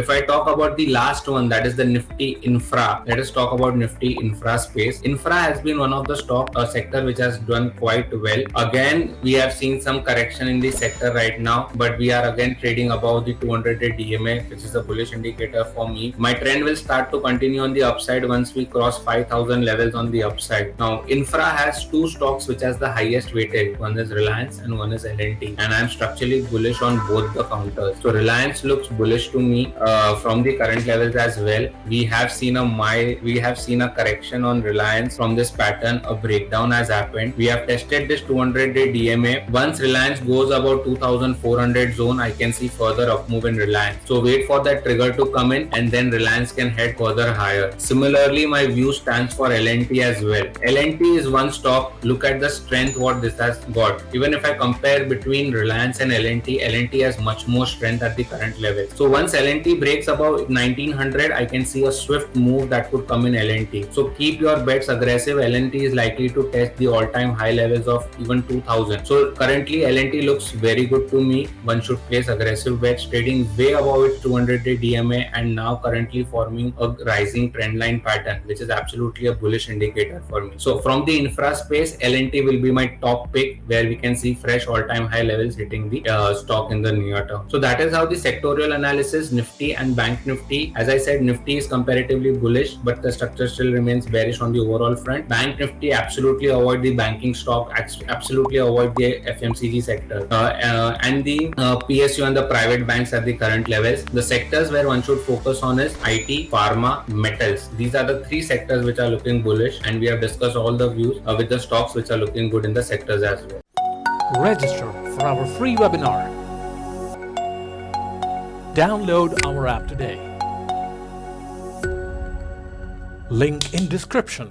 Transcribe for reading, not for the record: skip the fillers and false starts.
If I talk about the last one, that is the Nifty Infra, let us talk about Nifty Infra space. Infra has been one of the stock sector which has done quite well. Again, we have seen some correction in the sector right now, but we are again trading above the 200-day DMA, which is a bullish indicator for me. My trend will start to continue on the upside once we cross 5,000 levels on the upside. Now, Infra has two stocks which has the highest weightage. One is Reliance and one is L&T, and I'm structurally bullish on both the counters. So Reliance looks bullish to me from the current levels as well. We have seen a correction on Reliance from this pattern. A breakdown has happened. We have tested this 200-day DMA. Once Reliance goes about 2,400 zone, I can see further up move in Reliance. So wait for that trigger to come in, and then Reliance can head further higher. Similarly, my view stands for L&T as well. L&T is one stock. Look at the strength what this has got. Even if I compare between Reliance and L&T has much more strength at the current level. So once L&T breaks above 1900, I can see a swift move that could come in L&T. So keep your bets aggressive. L&T is likely to test the all-time high levels of even 2000. So currently L&T looks very good to me. One should place aggressive bets, trading way above its 200-day DMA and now currently forming a rising trend line pattern, which is absolutely a bullish indicator for me. So from the infra space, L&T will be my top pick, where we can see fresh all-time high levels hitting the stock in the near term. So that is how the sectorial analysis, Nifty and Bank Nifty. As I said, Nifty is comparatively bullish, but the structure still remains bearish on the overall front. Bank Nifty, absolutely avoid the banking stock, absolutely avoid the FMCG sector, and the PSU and the private banks at the current levels. The sectors where one should focus on is IT, pharma, metals. These are the three sectors which are looking bullish, and we have discussed all the views with the stocks which are looking good in the sectors as well. Register for our free webinar. Download our app today. Link in description.